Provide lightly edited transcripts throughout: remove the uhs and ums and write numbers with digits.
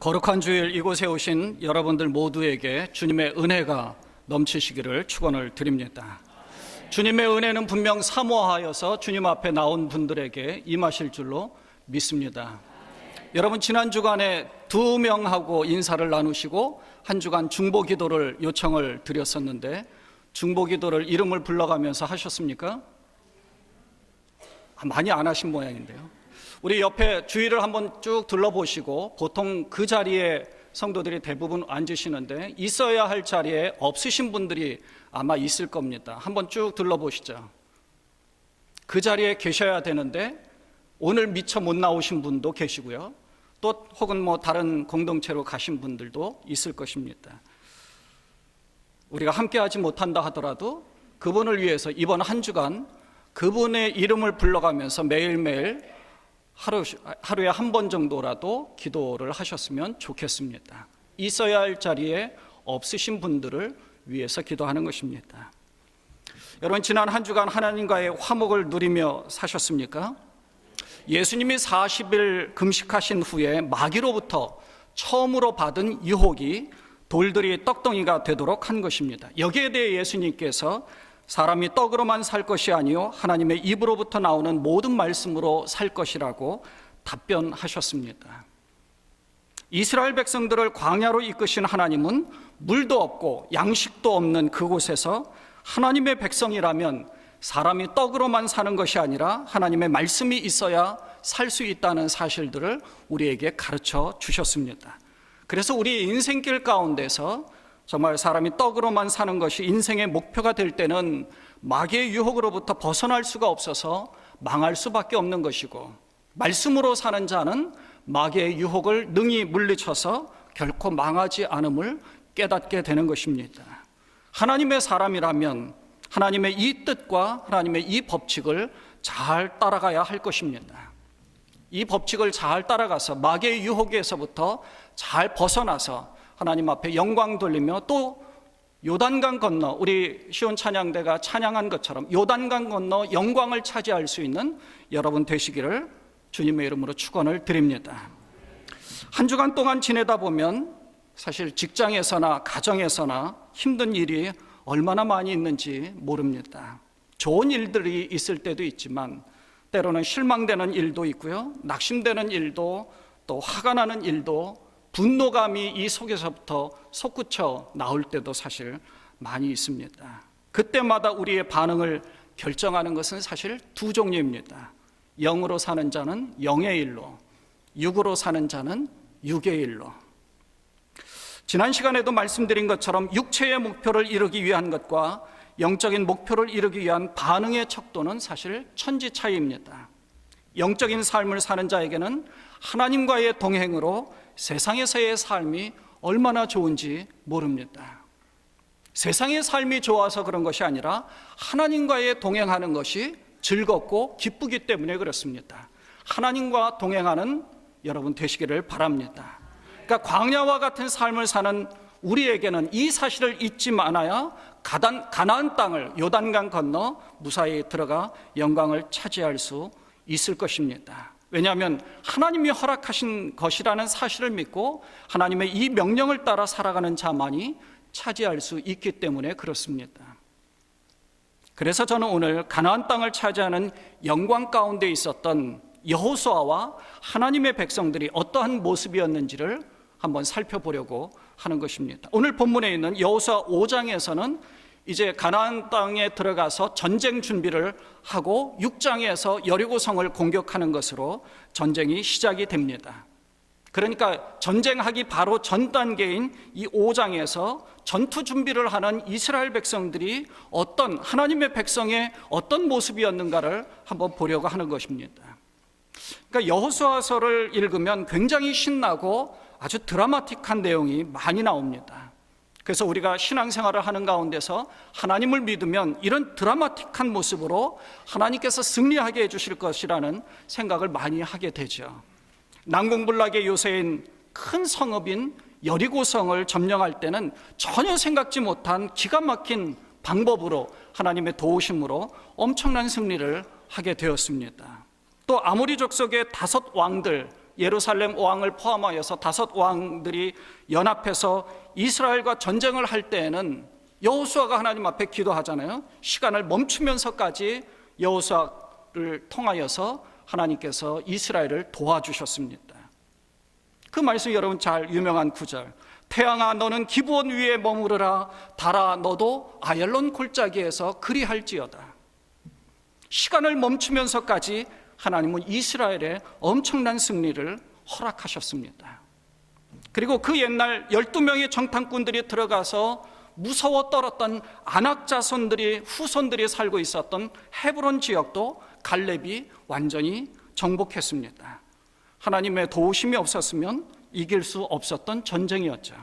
거룩한 주일 이곳에 오신 여러분들 모두에게 주님의 은혜가 넘치시기를 축원을 드립니다. 주님의 은혜는 분명 사모하여서 주님 앞에 나온 분들에게 임하실 줄로 믿습니다. 여러분, 지난 주간에 2명하고 인사를 나누시고 한 주간 중보기도를 요청을 드렸었는데 중보기도를 이름을 불러가면서 하셨습니까? 많이 안 하신 모양인데요. 우리 옆에 주위를 한번 쭉 둘러보시고 보통 그 자리에 성도들이 대부분 앉으시는데 있어야 할 자리에 없으신 분들이 아마 있을 겁니다. 한번 쭉 둘러보시죠. 그 자리에 계셔야 되는데 오늘 미처 못 나오신 분도 계시고요. 또 혹은 다른 공동체로 가신 분들도 있을 것입니다. 우리가 함께 하지 못한다 하더라도 그분을 위해서 이번 한 주간 그분의 이름을 불러가면서 매일매일 하루에 한 번 정도라도 기도를 하셨으면 좋겠습니다. 있어야 할 자리에 없으신 분들을 위해서 기도하는 것입니다. 여러분, 지난 한 주간 하나님과의 화목을 누리며 사셨습니까? 예수님이 40일 금식하신 후에 마귀로부터 처음으로 받은 유혹이 돌들이 떡덩이가 되도록 한 것입니다. 여기에 대해 예수님께서 사람이 떡으로만 살 것이 아니요 하나님의 입으로부터 나오는 모든 말씀으로 살 것이라고 답변하셨습니다. 이스라엘 백성들을 광야로 이끄신 하나님은 물도 없고 양식도 없는 그곳에서 하나님의 백성이라면 사람이 떡으로만 사는 것이 아니라 하나님의 말씀이 있어야 살 수 있다는 사실들을 우리에게 가르쳐 주셨습니다. 그래서 우리 인생길 가운데서 정말 사람이 떡으로만 사는 것이 인생의 목표가 될 때는 마귀의 유혹으로부터 벗어날 수가 없어서 망할 수밖에 없는 것이고, 말씀으로 사는 자는 마귀의 유혹을 능히 물리쳐서 결코 망하지 않음을 깨닫게 되는 것입니다. 하나님의 사람이라면 하나님의 이 뜻과 하나님의 이 법칙을 잘 따라가야 할 것입니다. 이 법칙을 잘 따라가서 마귀의 유혹에서부터 잘 벗어나서 하나님 앞에 영광 돌리며 또 요단강 건너, 우리 시온 찬양대가 찬양한 것처럼 요단강 건너 영광을 차지할 수 있는 여러분 되시기를 주님의 이름으로 축원을 드립니다. 한 주간 동안 지내다 보면 사실 직장에서나 가정에서나 힘든 일이 얼마나 많이 있는지 모릅니다. 좋은 일들이 있을 때도 있지만 때로는 실망되는 일도 있고요, 낙심되는 일도, 또 화가 나는 일도, 분노감이 이 속에서부터 솟구쳐 나올 때도 사실 많이 있습니다. 그때마다 우리의 반응을 결정하는 것은 사실 두 종류입니다. 영으로 사는 자는 영의 일로, 육으로 사는 자는 육의 일로. 지난 시간에도 말씀드린 것처럼 육체의 목표를 이루기 위한 것과 영적인 목표를 이루기 위한 반응의 척도는 사실 천지 차이입니다. 영적인 삶을 사는 자에게는 하나님과의 동행으로 세상에서의 삶이 얼마나 좋은지 모릅니다. 세상의 삶이 좋아서 그런 것이 아니라 하나님과의 동행하는 것이 즐겁고 기쁘기 때문에 그렇습니다. 하나님과 동행하는 여러분 되시기를 바랍니다. 그러니까 광야와 같은 삶을 사는 우리에게는 이 사실을 잊지 말아야 가나안 땅을 요단강 건너 무사히 들어가 영광을 차지할 수 있을 것입니다. 왜냐하면 하나님이 허락하신 것이라는 사실을 믿고 하나님의 이 명령을 따라 살아가는 자만이 차지할 수 있기 때문에 그렇습니다. 그래서 저는 오늘 가나안 땅을 차지하는 영광 가운데 있었던 여호수아와 하나님의 백성들이 어떠한 모습이었는지를 한번 살펴보려고 하는 것입니다. 오늘 본문에 있는 여호수아 5장에서는 이제 가나안 땅에 들어가서 전쟁 준비를 하고 6장에서 여리고성을 공격하는 것으로 전쟁이 시작이 됩니다. 그러니까 전쟁하기 바로 전 단계인 이 5장에서 전투 준비를 하는 이스라엘 백성들이 어떤 하나님의 백성의 어떤 모습이었는가를 한번 보려고 하는 것입니다. 그러니까 여호수아서를 읽으면 굉장히 신나고 아주 드라마틱한 내용이 많이 나옵니다. 그래서 우리가 신앙생활을 하는 가운데서 하나님을 믿으면 이런 드라마틱한 모습으로 하나님께서 승리하게 해주실 것이라는 생각을 많이 하게 되죠. 난공불락의 요새인 큰 성읍인 여리고성을 점령할 때는 전혀 생각지 못한 기가 막힌 방법으로 하나님의 도우심으로 엄청난 승리를 하게 되었습니다. 또 아모리 족속의 5 왕들 예루살렘 왕을 포함하여서 5 왕들이 연합해서 이스라엘과 전쟁을 할 때에는 여호수아가 하나님 앞에 기도하잖아요. 시간을 멈추면서까지 여호수아를 통하여서 하나님께서 이스라엘을 도와주셨습니다. 그 말씀 여러분 잘 유명한 구절, 태양아 너는 기브온 위에 머무르라, 달아 너도 아얄론 골짜기에서 그리할지어다. 시간을 멈추면서까지 하나님은 이스라엘의 엄청난 승리를 허락하셨습니다. 그리고 그 옛날 12명의 정탐꾼들이 들어가서 무서워 떨었던 아낙 자손들이 후손들이 살고 있었던 헤브론 지역도 갈렙이 완전히 정복했습니다. 하나님의 도우심이 없었으면 이길 수 없었던 전쟁이었죠.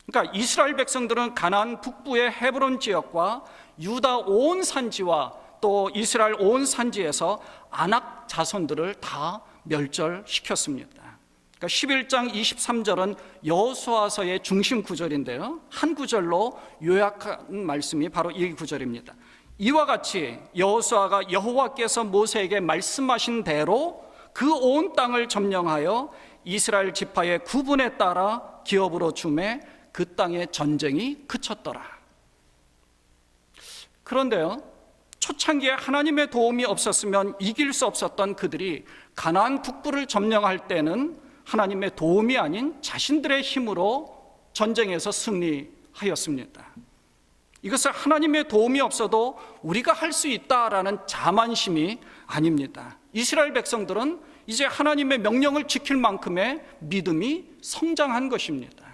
그러니까 이스라엘 백성들은 가나안 북부의 헤브론 지역과 유다 온 산지와 또 이스라엘 온 산지에서 아낙 자손들을 다 멸절시켰습니다. 그러니까 11장 23절은 여호수아서의 중심 구절인데요, 한 구절로 요약한 말씀이 바로 이 구절입니다. 이와 같이 여호수아가 여호와께서 모세에게 말씀하신 대로 그 온 땅을 점령하여 이스라엘 지파의 구분에 따라 기업으로 주매 그 땅의 전쟁이 그쳤더라. 그런데요, 초창기에 하나님의 도움이 없었으면 이길 수 없었던 그들이 가나안 북부를 점령할 때는 하나님의 도움이 아닌 자신들의 힘으로 전쟁에서 승리하였습니다. 이것은 하나님의 도움이 없어도 우리가 할 수 있다라는 자만심이 아닙니다. 이스라엘 백성들은 이제 하나님의 명령을 지킬 만큼의 믿음이 성장한 것입니다.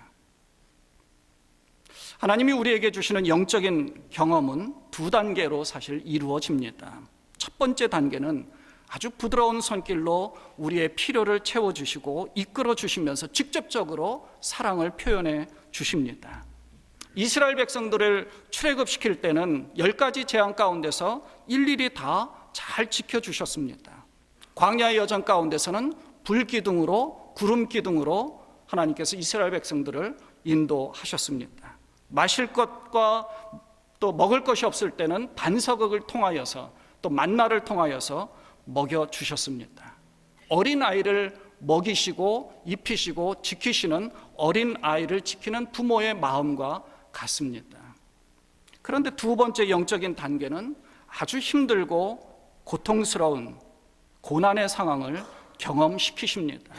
하나님이 우리에게 주시는 영적인 경험은 2단계로 사실 이루어집니다. 첫 번째 단계는 아주 부드러운 손길로 우리의 필요를 채워주시고 이끌어 주시면서 직접적으로 사랑을 표현해 주십니다. 이스라엘 백성들을 출애굽시킬 때는 10가지 재앙 가운데서 일일이 다 잘 지켜주셨습니다. 광야의 여정 가운데서는 불기둥으로, 구름기둥으로 하나님께서 이스라엘 백성들을 인도하셨습니다. 마실 것과 또 먹을 것이 없을 때는 반석을 통하여서 또 만나를 통하여서 먹여주셨습니다. 어린아이를 먹이시고 입히시고 지키시는 어린아이를 지키는 부모의 마음과 같습니다. 그런데 2번째 영적인 단계는 아주 힘들고 고통스러운 고난의 상황을 경험시키십니다.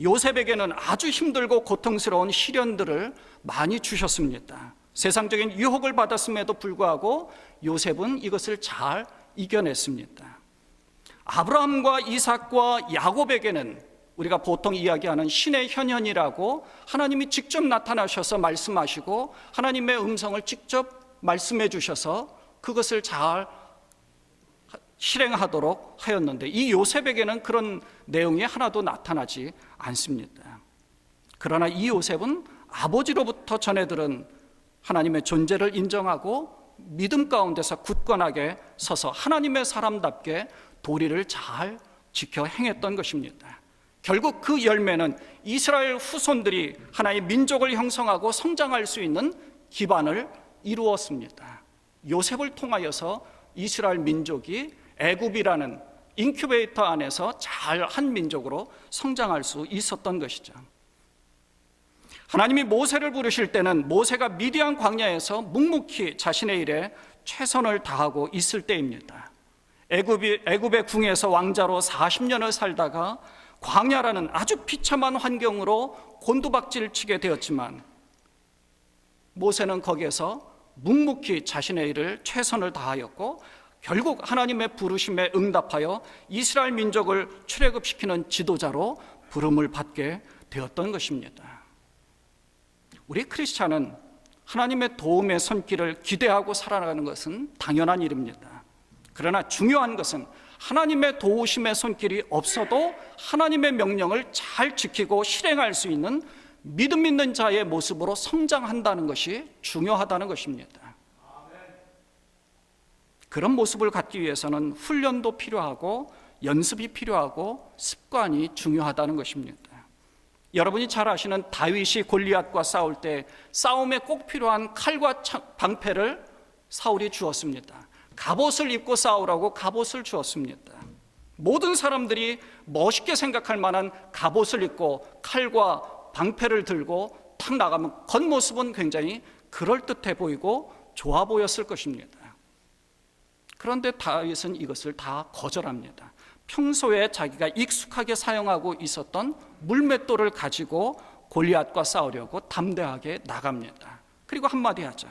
요셉에게는 아주 힘들고 고통스러운 시련들을 많이 주셨습니다. 세상적인 유혹을 받았음에도 불구하고 요셉은 이것을 잘 이겨냈습니다. 아브라함과 이삭과 야곱에게는 우리가 보통 이야기하는 신의 현현이라고 하나님이 직접 나타나셔서 말씀하시고 하나님의 음성을 직접 말씀해 주셔서 그것을 잘 실행하도록 하였는데 이 요셉에게는 그런 내용이 하나도 나타나지 않습니다. 그러나 이 요셉은 아버지로부터 전해들은 하나님의 존재를 인정하고 믿음 가운데서 굳건하게 서서 하나님의 사람답게 도리를 잘 지켜 행했던 것입니다. 결국 그 열매는 이스라엘 후손들이 하나의 민족을 형성하고 성장할 수 있는 기반을 이루었습니다. 요셉을 통하여서 이스라엘 민족이 애굽이라는 인큐베이터 안에서 잘한 민족으로 성장할 수 있었던 것이죠. 하나님이 모세를 부르실 때는 모세가 미디안 광야에서 묵묵히 자신의 일에 최선을 다하고 있을 때입니다. 애굽의 궁에서 왕자로 40년을 살다가 광야라는 아주 비참한 환경으로 곤두박질 치게 되었지만 모세는 거기에서 묵묵히 자신의 일을 최선을 다하였고 결국 하나님의 부르심에 응답하여 이스라엘 민족을 출애굽시키는 지도자로 부름을 받게 되었던 것입니다. 우리 크리스찬은 하나님의 도움의 손길을 기대하고 살아가는 것은 당연한 일입니다. 그러나 중요한 것은 하나님의 도우심의 손길이 없어도 하나님의 명령을 잘 지키고 실행할 수 있는 믿음 있는 자의 모습으로 성장한다는 것이 중요하다는 것입니다. 그런 모습을 갖기 위해서는 훈련도 필요하고 연습이 필요하고 습관이 중요하다는 것입니다. 여러분이 잘 아시는 다윗이 골리앗과 싸울 때 싸움에 꼭 필요한 칼과 방패를 사울이 주었습니다. 갑옷을 입고 싸우라고 갑옷을 주었습니다. 모든 사람들이 멋있게 생각할 만한 갑옷을 입고 칼과 방패를 들고 탁 나가면 겉모습은 굉장히 그럴듯해 보이고 좋아 보였을 것입니다. 그런데 다윗은 이것을 다 거절합니다. 평소에 자기가 익숙하게 사용하고 있었던 물맷돌을 가지고 골리앗과 싸우려고 담대하게 나갑니다. 그리고 한마디 하죠.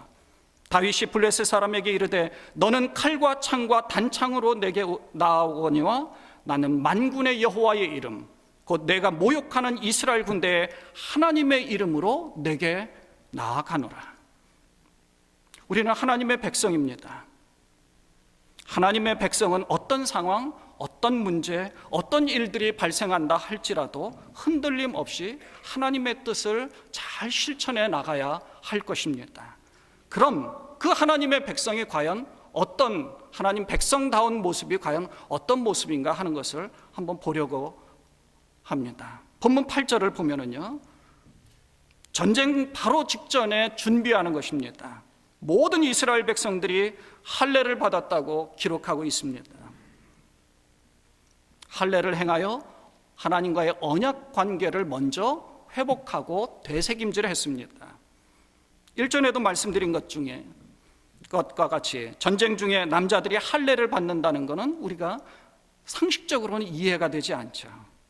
다윗이 블레셋 사람에게 이르되 너는 칼과 창과 단창으로 내게 나아오거니와 나는 만군의 여호와의 이름 곧 내가 모욕하는 이스라엘 군대의 하나님의 이름으로 내게 나아가노라. 우리는 하나님의 백성입니다. 하나님의 백성은 어떤 상황, 어떤 문제, 어떤 일들이 발생한다 할지라도 흔들림 없이 하나님의 뜻을 잘 실천해 나가야 할 것입니다. 그럼 그 하나님의 백성이 과연 어떤, 하나님 백성다운 모습이 과연 어떤 모습인가 하는 것을 한번 보려고 합니다. 본문 8절을 보면은요, 전쟁 바로 직전에 준비하는 것입니다. 모든 이스라엘 백성들이 할례를 받았다고 기록하고 있습니다. 할례를 행하여 하나님과의 언약 관계를 먼저 회복하고 되새김질을 했습니다. 일전에도 말씀드린 것 중에 것과 같이 전쟁 중에 남자들이 할례를 받는다는 것은 우리가 상식적으로는 이해가 되지 않죠.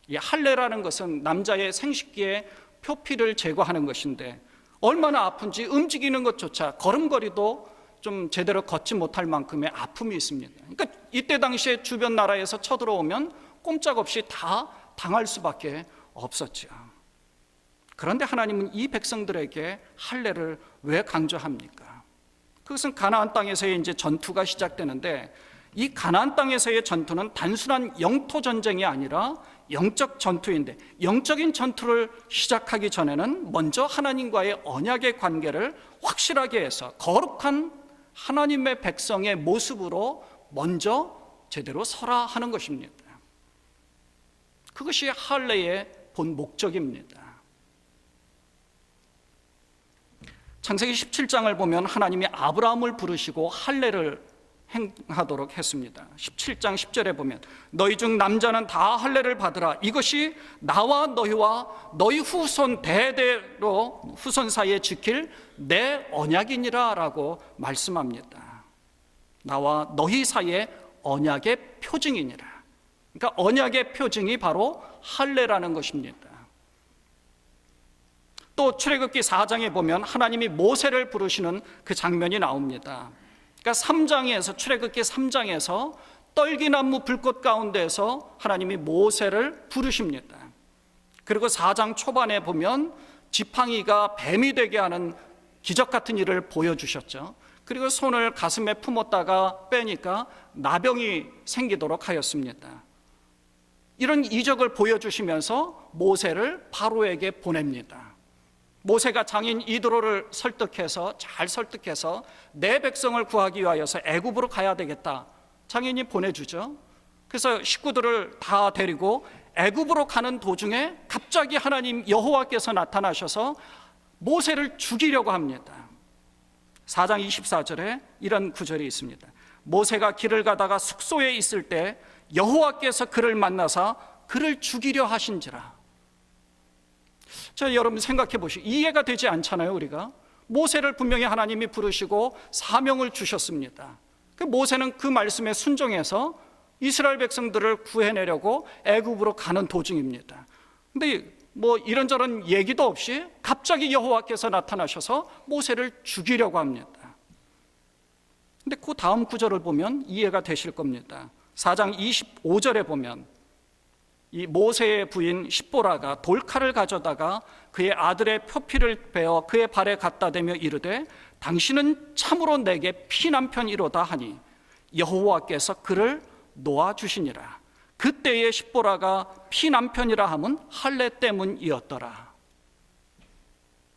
이 할례라는 것은 남자의 생식기의 표피를 제거하는 것인데 얼마나 아픈지 움직이는 것조차 걸음걸이도 좀 제대로 걷지 못할 만큼의 아픔이 있습니다. 그러니까 이때 당시에 주변 나라에서 쳐들어오면 꼼짝없이 다 당할 수밖에 없었죠. 그런데 하나님은 이 백성들에게 할례를 왜 강조합니까? 그것은 가나안 땅에서의 이제 전투가 시작되는데 이 가나안 땅에서의 전투는 단순한 영토 전쟁이 아니라 영적 전투인데 영적인 전투를 시작하기 전에는 먼저 하나님과의 언약의 관계를 확실하게 해서 거룩한 하나님의 백성의 모습으로 먼저 제대로 서라 하는 것입니다. 그것이 할례의 본 목적입니다. 창세기 17장을 보면 하나님이 아브라함을 부르시고 할례를 행하도록 했습니다. 17장 10절에 보면 너희 중 남자는 다 할례를 받으라. 이것이 나와 너희와 너희 후손 대대로 후손 사이에 지킬 내 언약이니라 라고 말씀합니다. 나와 너희 사이에 언약의 표징이니라. 그러니까 언약의 표징이 바로 할례라는 것입니다. 또 출애굽기 4장에 보면 하나님이 모세를 부르시는 그 장면이 나옵니다. 그러니까 3장에서 출애굽기 3장에서 떨기나무 불꽃 가운데에서 하나님이 모세를 부르십니다. 그리고 4장 초반에 보면 지팡이가 뱀이 되게 하는 기적 같은 일을 보여주셨죠. 그리고 손을 가슴에 품었다가 빼니까 나병이 생기도록 하였습니다. 이런 이적을 보여주시면서 모세를 바로에게 보냅니다. 모세가 장인 이드로를 잘 설득해서 내 백성을 구하기 위하여서 애굽으로 가야 되겠다. 장인이 보내주죠. 그래서 식구들을 다 데리고 애굽으로 가는 도중에 갑자기 하나님 여호와께서 나타나셔서 모세를 죽이려고 합니다. 4장 24절에 이런 구절이 있습니다. 모세가 길을 가다가 숙소에 있을 때 여호와께서 그를 만나사 그를 죽이려 하신지라. 자, 여러분 생각해 보시고 이해가 되지 않잖아요. 우리가 모세를 분명히 하나님이 부르시고 사명을 주셨습니다. 그 모세는 그 말씀에 순종해서 이스라엘 백성들을 구해내려고 애굽으로 가는 도중입니다. 근데 뭐 이런저런 얘기도 없이 갑자기 여호와께서 나타나셔서 모세를 죽이려고 합니다. 근데 그 다음 구절을 보면 이해가 되실 겁니다. 4장 25절에 보면 이 모세의 부인 십보라가 돌칼을 가져다가 그의 아들의 표피를 베어 그의 발에 갖다 대며 이르되 당신은 참으로 내게 피남편이로다 하니 여호와께서 그를 놓아주시니라. 그때의 십보라가 피남편이라 함은 할례 때문이었더라.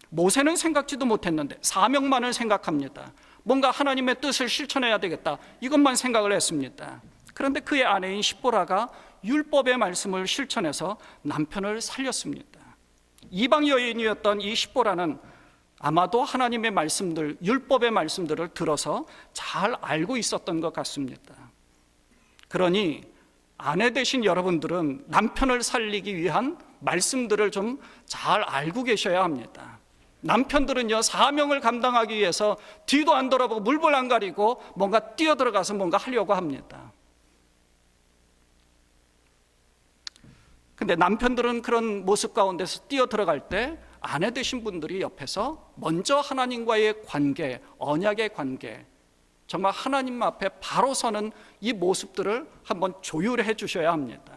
모세는 생각지도 못했는데 사명만을 생각합니다. 뭔가 하나님의 뜻을 실천해야 되겠다, 이것만 생각을 했습니다. 그런데 그의 아내인 십보라가 율법의 말씀을 실천해서 남편을 살렸습니다. 이방 여인이었던 이 십보라는 아마도 하나님의 말씀들, 율법의 말씀들을 들어서 잘 알고 있었던 것 같습니다. 그러니 아내 되신 여러분들은 남편을 살리기 위한 말씀들을 좀 잘 알고 계셔야 합니다. 남편들은요, 사명을 감당하기 위해서 뒤도 안 돌아보고 물불 안 가리고 뭔가 뛰어들어가서 뭔가 하려고 합니다. 근데 남편들은 그런 모습 가운데서 뛰어들어갈 때 아내 되신 분들이 옆에서 먼저 하나님과의 관계, 언약의 관계, 정말 하나님 앞에 바로 서는 이 모습들을 한번 조율해 주셔야 합니다.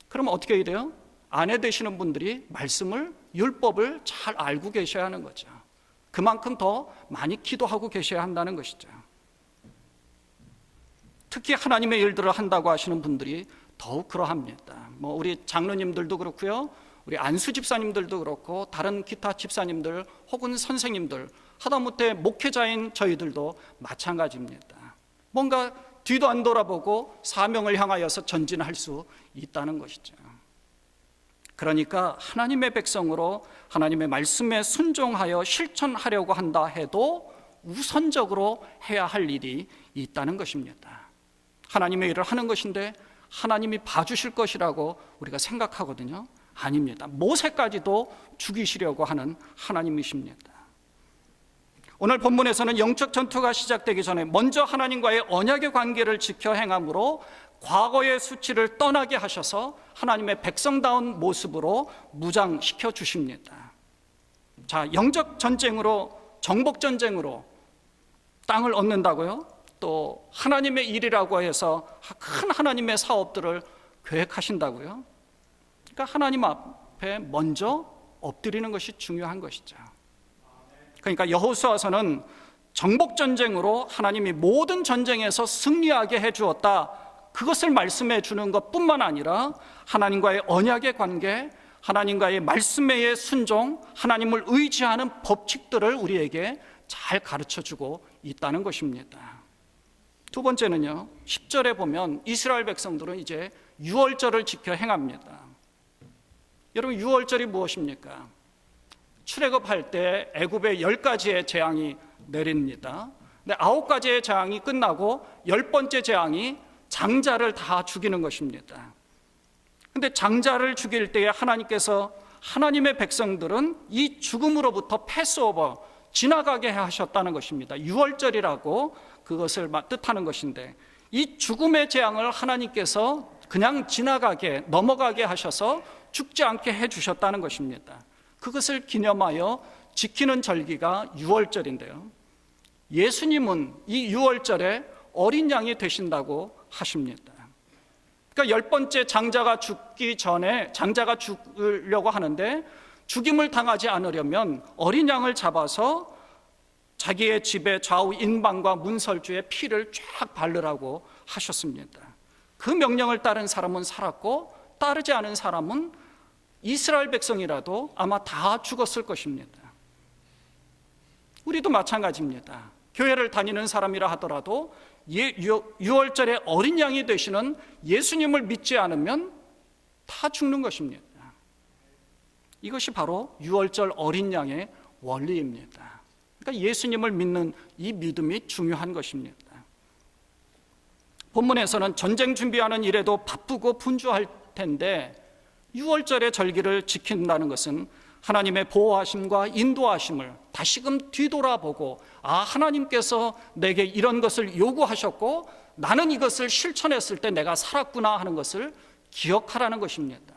그럼 어떻게 해야 돼요? 아내 되시는 분들이 말씀을, 율법을 잘 알고 계셔야 하는 거죠. 그만큼 더 많이 기도하고 계셔야 한다는 것이죠. 특히 하나님의 일들을 한다고 하시는 분들이 더욱 그러합니다. 우리 장로님들도 그렇고요, 우리 안수 집사님들도 그렇고, 다른 기타 집사님들 혹은 선생님들, 하다못해 목회자인 저희들도 마찬가지입니다. 뭔가 뒤도 안 돌아보고 사명을 향하여서 전진할 수 있다는 것이죠. 그러니까 하나님의 백성으로 하나님의 말씀에 순종하여 실천하려고 한다 해도 우선적으로 해야 할 일이 있다는 것입니다. 하나님의 일을 하는 것인데 하나님이 봐주실 것이라고 우리가 생각하거든요. 아닙니다. 모세까지도 죽이시려고 하는 하나님이십니다. 오늘 본문에서는 영적 전투가 시작되기 전에 먼저 하나님과의 언약의 관계를 지켜 행함으로 과거의 수치를 떠나게 하셔서 하나님의 백성다운 모습으로 무장시켜 주십니다. 자, 영적 전쟁으로, 정복 전쟁으로 땅을 얻는다고요? 또 하나님의 일이라고 해서 큰 하나님의 사업들을 계획하신다고요? 그러니까 하나님 앞에 먼저 엎드리는 것이 중요한 것이죠. 그러니까 여호수아서는 정복 전쟁으로 하나님이 모든 전쟁에서 승리하게 해주었다, 그것을 말씀해 주는 것뿐만 아니라 하나님과의 언약의 관계, 하나님과의 말씀의 순종, 하나님을 의지하는 법칙들을 우리에게 잘 가르쳐주고 있다는 것입니다. 두 번째는요, 10절에 보면 이스라엘 백성들은 이제 유월절을 지켜 행합니다. 여러분, 유월절이 무엇입니까? 출애굽할 때 애굽에 10가지의 재앙이 내립니다. 근데 9가지의 재앙이 끝나고 10번째 재앙이 장자를 다 죽이는 것입니다. 근데 장자를 죽일 때에 하나님께서 하나님의 백성들은 이 죽음으로부터 패스오버, 지나가게 하셨다는 것입니다. 유월절이라고 그것을 뜻하는 것인데, 이 죽음의 재앙을 하나님께서 그냥 지나가게, 넘어가게 하셔서 죽지 않게 해주셨다는 것입니다. 그것을 기념하여 지키는 절기가 유월절인데요, 예수님은 이 유월절에 어린 양이 되신다고 하십니다. 그러니까 10번째 장자가 죽기 전에, 장자가 죽으려고 하는데 죽임을 당하지 않으려면 어린 양을 잡아서 자기의 집의 좌우 인방과 문설주에 피를 쫙 바르라고 하셨습니다. 그 명령을 따른 사람은 살았고, 따르지 않은 사람은 이스라엘 백성이라도 아마 다 죽었을 것입니다. 우리도 마찬가지입니다. 교회를 다니는 사람이라 하더라도 유월절에 어린 양이 되시는 예수님을 믿지 않으면 다 죽는 것입니다. 이것이 바로 유월절 어린 양의 원리입니다. 그러니까 예수님을 믿는 이 믿음이 중요한 것입니다. 본문에서는 전쟁 준비하는 일에도 바쁘고 분주할 텐데 유월절의 절기를 지킨다는 것은 하나님의 보호하심과 인도하심을 다시금 뒤돌아보고, 하나님께서 내게 이런 것을 요구하셨고 나는 이것을 실천했을 때 내가 살았구나 하는 것을 기억하라는 것입니다.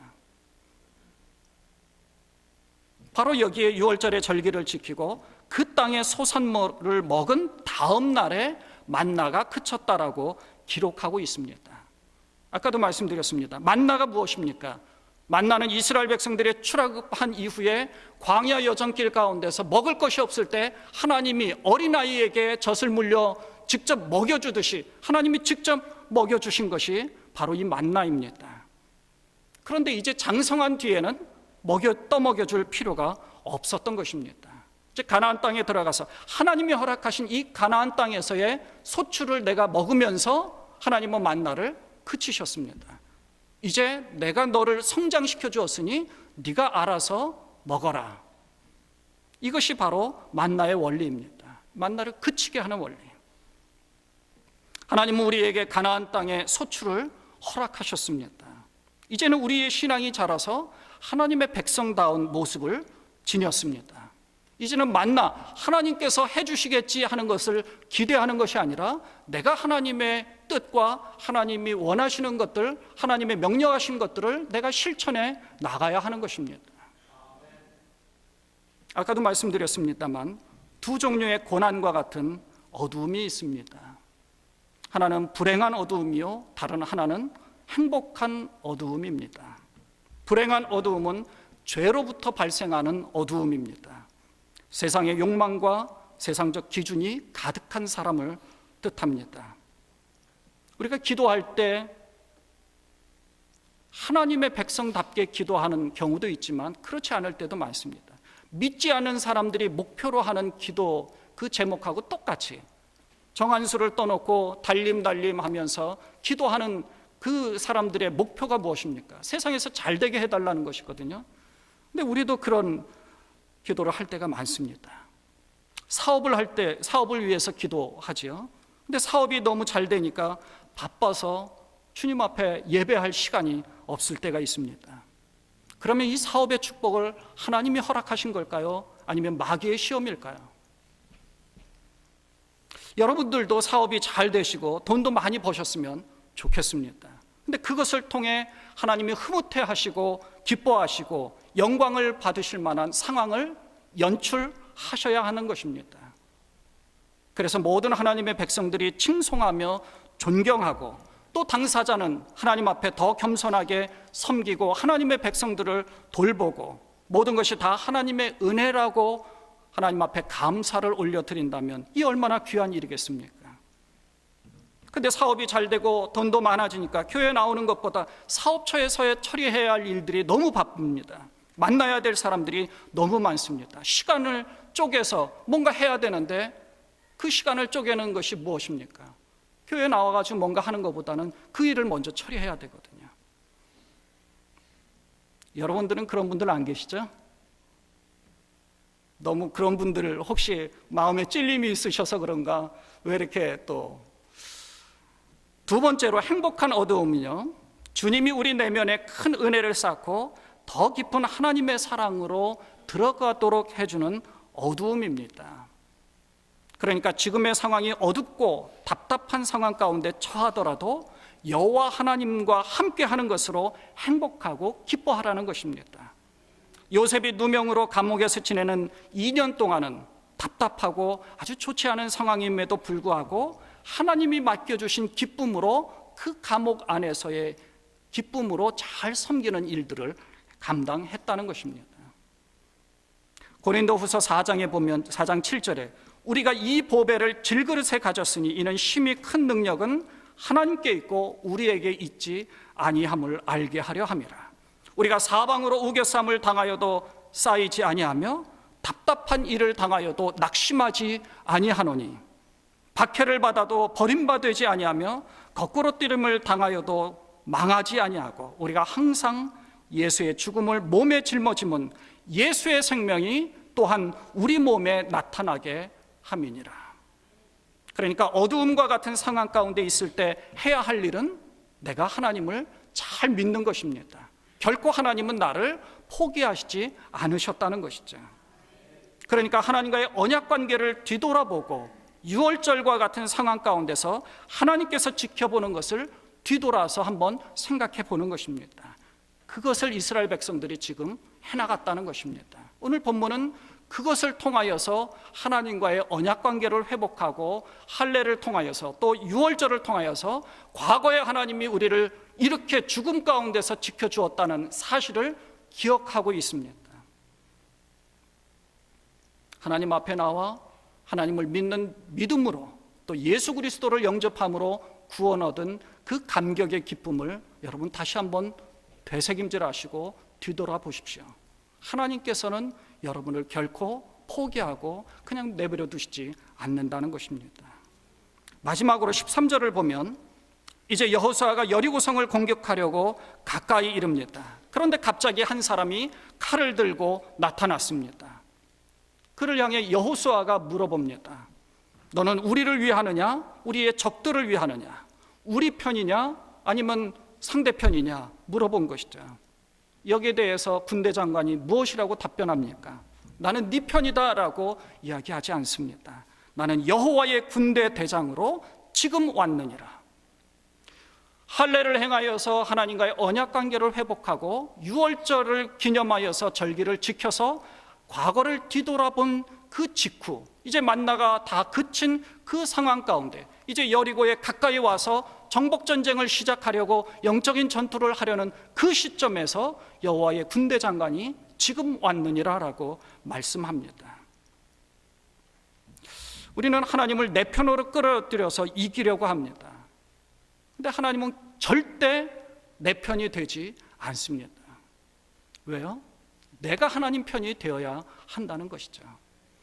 바로 여기에 유월절의 절기를 지키고 그 땅의 소산물을 먹은 다음 날에 만나가 그쳤다라고 기록하고 있습니다. 아까도 말씀드렸습니다. 만나가 무엇입니까? 만나는 이스라엘 백성들의 출애굽한 이후에 광야 여정길 가운데서 먹을 것이 없을 때 하나님이 어린아이에게 젖을 물려 직접 먹여주듯이 하나님이 직접 먹여주신 것이 바로 이 만나입니다. 그런데 이제 장성한 뒤에는 떠먹여줄 필요가 없었던 것입니다. 즉 가나안 땅에 들어가서 하나님이 허락하신 이 가나안 땅에서의 소출을 내가 먹으면서 하나님은 만나를 그치셨습니다. 이제 내가 너를 성장시켜 주었으니 네가 알아서 먹어라. 이것이 바로 만나의 원리입니다. 만나를 그치게 하는 원리. 하나님은 우리에게 가나안 땅의 소출을 허락하셨습니다. 이제는 우리의 신앙이 자라서 하나님의 백성다운 모습을 지녔습니다. 이제는 만나 하나님께서 해주시겠지 하는 것을 기대하는 것이 아니라 내가 하나님의 뜻과 하나님이 원하시는 것들, 하나님의 명령하신 것들을 내가 실천해 나가야 하는 것입니다. 아까도 말씀드렸습니다만 두 종류의 고난과 같은 어두움이 있습니다. 하나는 불행한 어두움이요, 다른 하나는 행복한 어두움입니다. 불행한 어두움은 죄로부터 발생하는 어두움입니다. 세상의 욕망과 세상적 기준이 가득한 사람을 뜻합니다. 우리가 기도할 때 하나님의 백성답게 기도하는 경우도 있지만 그렇지 않을 때도 많습니다. 믿지 않는 사람들이 목표로 하는 기도 그 제목하고 똑같이 정한수를 떠놓고 달림 하면서 기도하는 그 사람들의 목표가 무엇입니까? 세상에서 잘 되게 해달라는 것이거든요. 근데 우리도 그런 기도를 할 때가 많습니다. 사업을 할 때 사업을 위해서 기도하지요. 근데 사업이 너무 잘 되니까 바빠서 주님 앞에 예배할 시간이 없을 때가 있습니다. 그러면 이 사업의 축복을 하나님이 허락하신 걸까요? 아니면 마귀의 시험일까요? 여러분들도 사업이 잘 되시고 돈도 많이 버셨으면 좋겠습니다. 근데 그것을 통해 하나님이 흐뭇해 하시고 기뻐하시고 영광을 받으실 만한 상황을 연출하셔야 하는 것입니다. 그래서 모든 하나님의 백성들이 칭송하며 존경하고 또 당사자는 하나님 앞에 더 겸손하게 섬기고 하나님의 백성들을 돌보고 모든 것이 다 하나님의 은혜라고 하나님 앞에 감사를 올려드린다면 이 얼마나 귀한 일이겠습니까? 근데 사업이 잘 되고 돈도 많아지니까 교회 나오는 것보다 사업처에서 처리해야 할 일들이 너무 바쁩니다. 만나야 될 사람들이 너무 많습니다. 시간을 쪼개서 뭔가 해야 되는데 그 시간을 쪼개는 것이 무엇입니까? 교회 나와가지고 뭔가 하는 것보다는 그 일을 먼저 처리해야 되거든요. 여러분들은 그런 분들 안 계시죠? 너무 그런 분들 혹시 마음에 찔림이 있으셔서 그런가? 왜 이렇게 또 두 번째로 행복한 어두움은요, 주님이 우리 내면에 큰 은혜를 쌓고 더 깊은 하나님의 사랑으로 들어가도록 해주는 어두움입니다. 그러니까 지금의 상황이 어둡고 답답한 상황 가운데 처하더라도 여호와 하나님과 함께 하는 것으로 행복하고 기뻐하라는 것입니다. 요셉이 누명으로 감옥에서 지내는 2년 동안은 답답하고 아주 좋지 않은 상황임에도 불구하고 하나님이 맡겨주신 기쁨으로 그 감옥 안에서의 기쁨으로 잘 섬기는 일들을 감당했다는 것입니다. 고린도후서 4장에 보면 4장 7절에 우리가 이 보배를 질그릇에 가졌으니 이는 심히 큰 능력은 하나님께 있고 우리에게 있지 아니함을 알게 하려 함이라. 우리가 사방으로 우겨쌈을 당하여도 쌓이지 아니하며 답답한 일을 당하여도 낙심하지 아니하노니 박해를 받아도 버림받지 아니하며 거꾸로 뛰름을 당하여도 망하지 아니하고 우리가 항상 예수의 죽음을 몸에 짊어짐은 예수의 생명이 또한 우리 몸에 나타나게 함이니라. 그러니까 어두움과 같은 상황 가운데 있을 때 해야 할 일은 내가 하나님을 잘 믿는 것입니다. 결코 하나님은 나를 포기하시지 않으셨다는 것이죠. 그러니까 하나님과의 언약 관계를 뒤돌아보고 6월절과 같은 상황 가운데서 하나님께서 지켜보는 것을 뒤돌아서 한번 생각해 보는 것입니다. 그것을 이스라엘 백성들이 지금 해나갔다는 것입니다. 오늘 본문은 그것을 통하여서 하나님과의 언약 관계를 회복하고 할례를 통하여서 또 6월절을 통하여서 과거에 하나님이 우리를 이렇게 죽음 가운데서 지켜주었다는 사실을 기억하고 있습니다. 하나님 앞에 나와 하나님을 믿는 믿음으로 또 예수 그리스도를 영접함으로 구원 얻은 그 감격의 기쁨을 여러분 다시 한번 되새김질하시고 뒤돌아보십시오. 하나님께서는 여러분을 결코 포기하고 그냥 내버려 두시지 않는다는 것입니다. 마지막으로 13절을 보면 이제 여호수아가 여리고성을 공격하려고 가까이 이릅니다. 그런데 갑자기 한 사람이 칼을 들고 나타났습니다. 그를 향해 여호수아가 물어봅니다. 너는 우리를 위하느냐? 우리의 적들을 위하느냐? 우리 편이냐? 아니면 상대편이냐 물어본 것이죠. 여기에 대해서 군대 장관이 무엇이라고 답변합니까? 나는 네 편이다라고 이야기하지 않습니다. 나는 여호와의 군대 대장으로 지금 왔느니라. 할례를 행하여서 하나님과의 언약 관계를 회복하고 유월절을 기념하여서 절기를 지켜서 과거를 뒤돌아본 그 직후, 이제 만나가 다 그친 그 상황 가운데 이제 여리고에 가까이 와서 정복전쟁을 시작하려고 영적인 전투를 하려는 그 시점에서 여호와의 군대 장관이 지금 왔느니라라고 말씀합니다. 우리는 하나님을 내 편으로 끌어들여서 이기려고 합니다. 근데 하나님은 절대 내 편이 되지 않습니다. 왜요? 내가 하나님 편이 되어야 한다는 것이죠.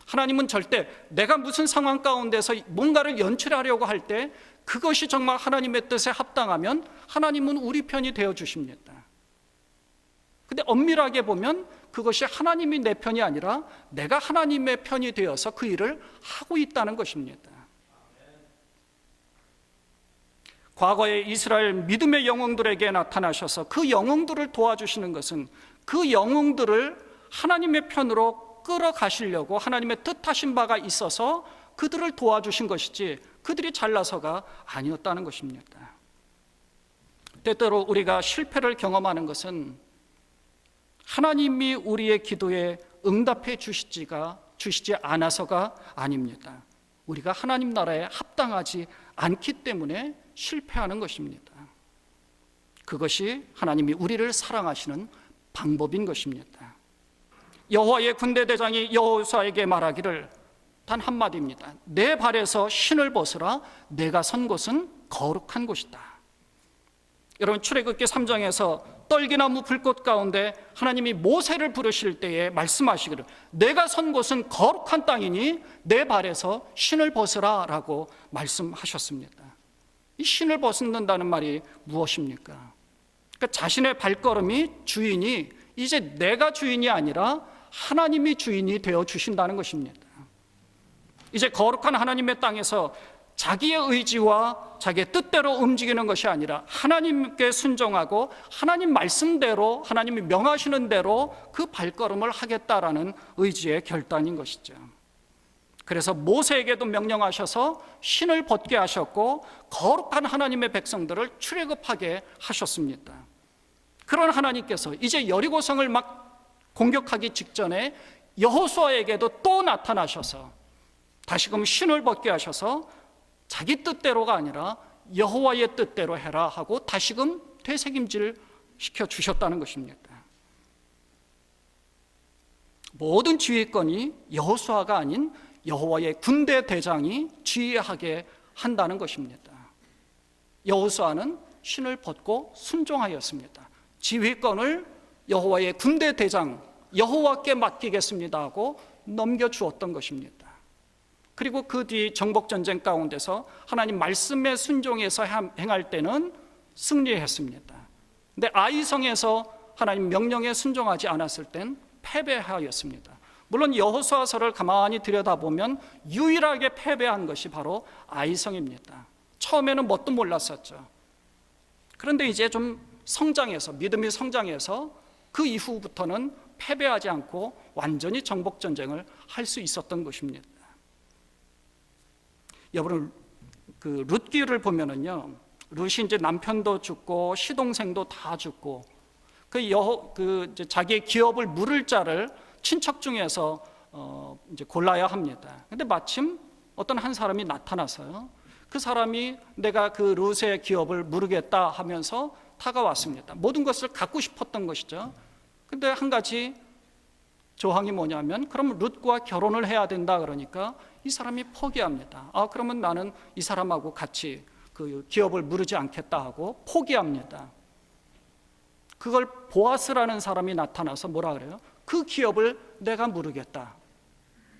하나님은 절대 내가 무슨 상황 가운데서 뭔가를 연출하려고 할 때 그것이 정말 하나님의 뜻에 합당하면 하나님은 우리 편이 되어 주십니다. 근데 엄밀하게 보면 그것이 하나님이 내 편이 아니라 내가 하나님의 편이 되어서 그 일을 하고 있다는 것입니다. 과거에 이스라엘 믿음의 영웅들에게 나타나셔서 그 영웅들을 도와주시는 것은 그 영웅들을 하나님의 편으로 끌어가시려고 하나님의 뜻하신 바가 있어서 그들을 도와주신 것이지 그들이 잘나서가 아니었다는 것입니다. 때때로 우리가 실패를 경험하는 것은 하나님이 우리의 기도에 응답해 주시지 않아서가 아닙니다. 우리가 하나님 나라에 합당하지 않기 때문에 실패하는 것입니다. 그것이 하나님이 우리를 사랑하시는 방법인 것입니다. 여호와의 군대 대장이 여호수아에게 말하기를 단 한마디입니다. 내 발에서 신을 벗으라. 내가 선 곳은 거룩한 곳이다. 여러분, 출애굽기 3장에서 떨기나무 불꽃 가운데 하나님이 모세를 부르실 때에 말씀하시기를 내가 선 곳은 거룩한 땅이니 내 발에서 신을 벗으라 라고 말씀하셨습니다. 이 신을 벗는다는 말이 무엇입니까? 그러니까 자신의 발걸음이 주인이 이제 내가 주인이 아니라 하나님이 주인이 되어 주신다는 것입니다. 이제 거룩한 하나님의 땅에서 자기의 의지와 자기의 뜻대로 움직이는 것이 아니라 하나님께 순종하고 하나님 말씀대로 하나님이 명하시는 대로 그 발걸음을 하겠다라는 의지의 결단인 것이죠. 그래서 모세에게도 명령하셔서 신을 벗게 하셨고 거룩한 하나님의 백성들을 출애굽하게 하셨습니다. 그런 하나님께서 이제 여리고성을 막 공격하기 직전에 여호수아에게도 또 나타나셔서 다시금 신을 벗게 하셔서 자기 뜻대로가 아니라 여호와의 뜻대로 해라 하고 다시금 되새김질 시켜 주셨다는 것입니다. 모든 지휘권이 여호수아가 아닌 여호와의 군대 대장이 지휘하게 한다는 것입니다. 여호수아는 신을 벗고 순종하였습니다. 지휘권을 여호와의 군대 대장 여호와께 맡기겠습니다 하고 넘겨주었던 것입니다. 그리고 그 뒤 정복전쟁 가운데서 하나님 말씀에 순종해서 행할 때는 승리했습니다. 근데 아이성에서 하나님 명령에 순종하지 않았을 땐 패배하였습니다. 물론 여호수아서를 가만히 들여다보면 유일하게 패배한 것이 바로 아이성입니다. 처음에는 뭣도 몰랐었죠. 그런데 이제 좀 성장해서 믿음이 성장해서 그 이후부터는 패배하지 않고 완전히 정복전쟁을 할 수 있었던 것입니다. 여러분, 그 룻기를 보면은요, 룻이 이제 남편도 죽고 시동생도 다 죽고 이제 자기의 기업을 물을 자를 친척 중에서 이제 골라야 합니다. 근데 마침 어떤 한 사람이 나타나서요, 그 사람이 내가 그 룻의 기업을 물으겠다 하면서 다가왔습니다. 모든 것을 갖고 싶었던 것이죠. 근데 한 가지 조항이 뭐냐면, 그럼 룻과 결혼을 해야 된다 그러니까 이 사람이 포기합니다. 그러면 나는 이 사람하고 같이 그 기업을 물으지 않겠다 하고 포기합니다. 그걸 보아스라는 사람이 나타나서 뭐라 그래요? 그 기업을 내가 물으겠다.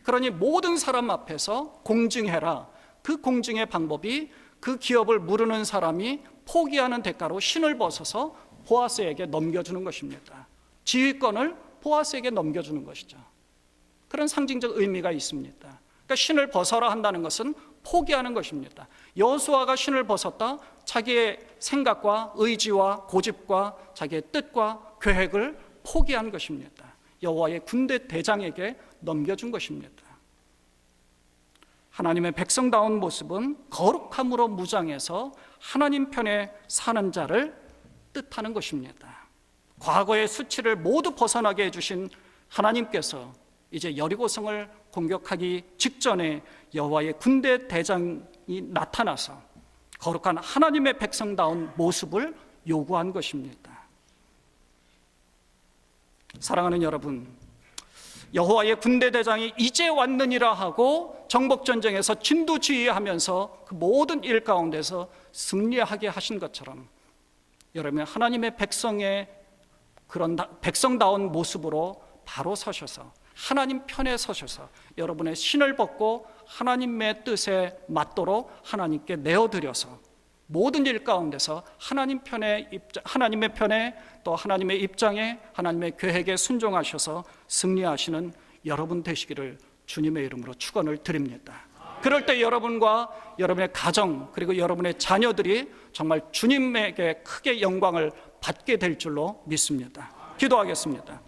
그러니 모든 사람 앞에서 공증해라. 그 공증의 방법이 그 기업을 물으는 사람이 포기하는 대가로 신을 벗어서 보아스에게 넘겨주는 것입니다. 지휘권을 보아스에게 넘겨주는 것이죠. 그런 상징적 의미가 있습니다. 그러니까 신을 벗어라 한다는 것은 포기하는 것입니다. 여호수아가 신을 벗었다? 자기의 생각과 의지와 고집과 자기의 뜻과 계획을 포기한 것입니다. 여호와의 군대 대장에게 넘겨준 것입니다. 하나님의 백성다운 모습은 거룩함으로 무장해서 하나님 편에 사는 자를 뜻하는 것입니다. 과거의 수치를 모두 벗어나게 해주신 하나님께서 이제 여리고성을 공격하기 직전에 여호와의 군대 대장이 나타나서 거룩한 하나님의 백성다운 모습을 요구한 것입니다. 사랑하는 여러분, 여호와의 군대 대장이 이제 왔느니라 하고 정복전쟁에서 진두지휘하면서 그 모든 일 가운데서 승리하게 하신 것처럼 여러분, 하나님의 백성의 그런 백성다운 모습으로 바로 서셔서 하나님 편에 서셔서 여러분의 신을 벗고 하나님의 뜻에 맞도록 하나님께 내어드려서 모든 일 가운데서 하나님의 편에 또 하나님의 입장에 하나님의 계획에 순종하셔서 승리하시는 여러분 되시기를 주님의 이름으로 축원을 드립니다. 그럴 때 여러분과 여러분의 가정 그리고 여러분의 자녀들이 정말 주님에게 크게 영광을 받게 될 줄로 믿습니다. 기도하겠습니다.